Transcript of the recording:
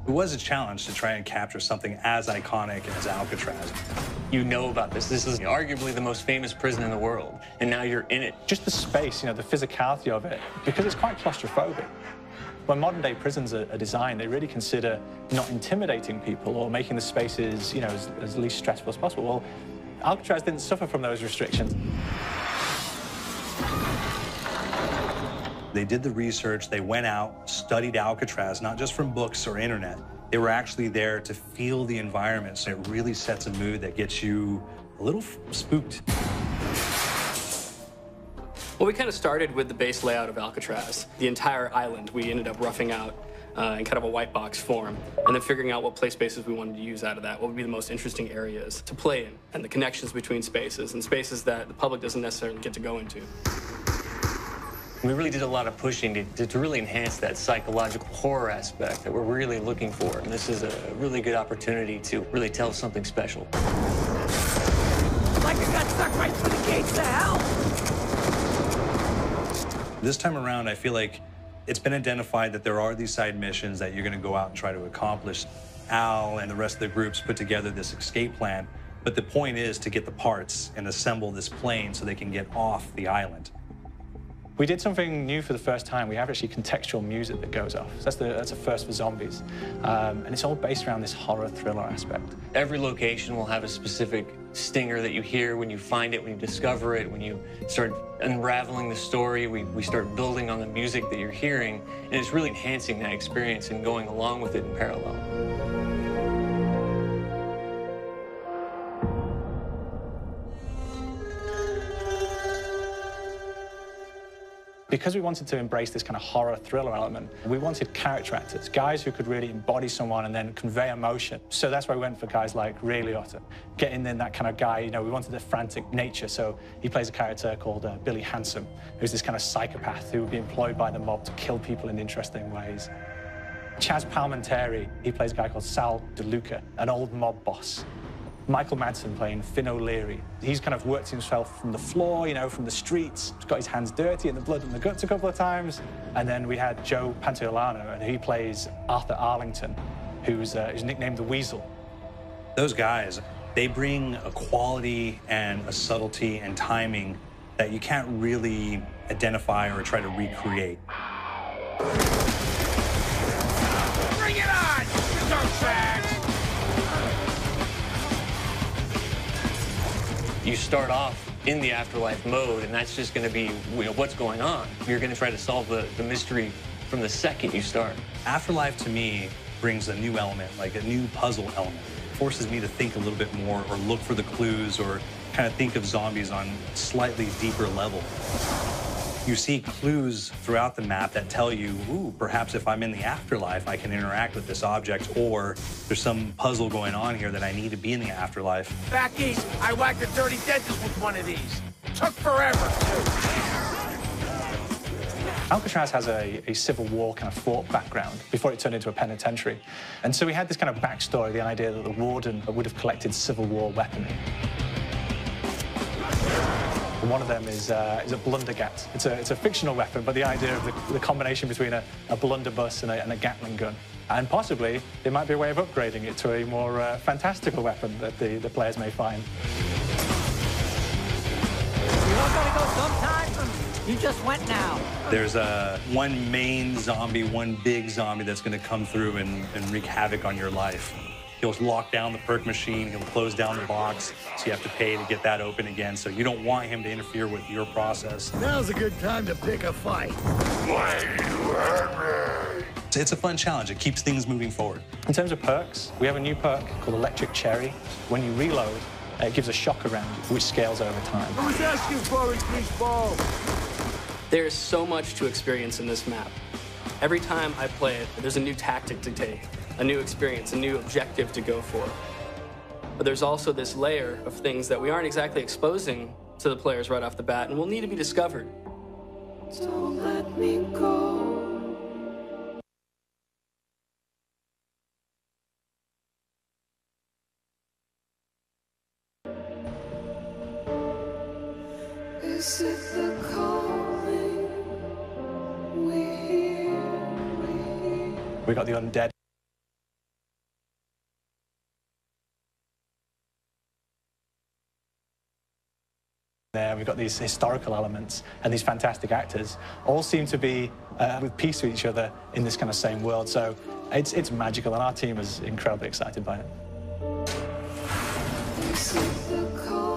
It was a challenge to try and capture something as iconic as Alcatraz. You know about this. This is arguably the most famous prison in the world, and now you're in it. Just the space, the physicality of it, because it's quite claustrophobic. When modern-day prisons are designed, they really consider not intimidating people or making the spaces, as least stressful as possible. Well, Alcatraz didn't suffer from those restrictions. They did the research, they went out, studied Alcatraz, not just from books or internet. They were actually there to feel the environment, so it really sets a mood that gets you a little spooked. Well, we kind of started with the base layout of Alcatraz. The entire island we ended up roughing out in kind of a white box form, and then figuring out what play spaces we wanted to use out of that, what would be the most interesting areas to play in, and the connections between spaces, and spaces that the public doesn't necessarily get to go into. We really did a lot of pushing to really enhance that psychological horror aspect that we're really looking for. And this is a really good opportunity to really tell something special. Like I got stuck right through the gates to hell! This time around, I feel like it's been identified that there are these side missions that you're going to go out and try to accomplish. Al and the rest of the groups put together this escape plan, but the point is to get the parts and assemble this plane so they can get off the island. We did something new for the first time. We have actually contextual music that goes off. So that's a first for zombies. And it's all based around this horror thriller aspect. Every location will have a specific stinger that you hear when you find it, when you discover it, when you start unraveling the story. We start building on the music that you're hearing, and it's really enhancing that experience and going along with it in parallel. Because we wanted to embrace this kind of horror thriller element, we wanted character actors, guys who could really embody someone and then convey emotion. So that's why we went for guys like Ray Liotta, getting in that kind of guy, we wanted the frantic nature. So he plays a character called Billy Handsome, who's this kind of psychopath who would be employed by the mob to kill people in interesting ways. Chaz Palminteri, he plays a guy called Sal DeLuca, an old mob boss. Michael Madsen playing Finn O'Leary. He's kind of worked himself from the floor, from the streets. He's got his hands dirty in the blood and the guts a couple of times. And then we had Joe Pantoliano, and he plays Arthur Arlington, who's nicknamed the Weasel. Those guys, they bring a quality and a subtlety and timing that you can't really identify or try to recreate. Bring it on! Dirtbags! You start off in the afterlife mode, and that's just going to be what's going on. You're going to try to solve the mystery from the second you start. Afterlife, to me, brings a new element, like a new puzzle element. It forces me to think a little bit more or look for the clues or kind of think of zombies on a slightly deeper level. You see clues throughout the map that tell you, ooh, perhaps if I'm in the afterlife, I can interact with this object, or there's some puzzle going on here that I need to be in the afterlife. Back east, I whacked a dirty dentist with one of these. Took forever, too. Alcatraz has a Civil War kind of fort background before it turned into a penitentiary. And so we had this kind of backstory, the idea that the warden would have collected Civil War weaponry. One of them is a blundergat. It's a fictional weapon, but the idea of the combination between a blunderbuss and a Gatling gun. And possibly, there might be a way of upgrading it to a more fantastical weapon that the players may find. You all gotta go sometime? You just went now. There's one main zombie, one big zombie that's going to come through and wreak havoc on your life. He'll lock down the perk machine, he'll close down the box, so you have to pay to get that open again. So you don't want him to interfere with your process. Now's a good time to pick a fight. It's a fun challenge. It keeps things moving forward. In terms of perks, we have a new perk called Electric Cherry. When you reload, it gives a shock around, which scales over time. Who's asking for it, please, ball? There's so much to experience in this map. Every time I play it, there's a new tactic to take, a new experience, a new objective to go for. But there's also this layer of things that we aren't exactly exposing to the players right off the bat and will need to be discovered. Don't let me go. Is it the calling we hear? We got the undead. There, we've got these historical elements and these fantastic actors all seem to be with peace with each other in this kind of same world. So it's magical, and our team is incredibly excited by it. Is it the cold?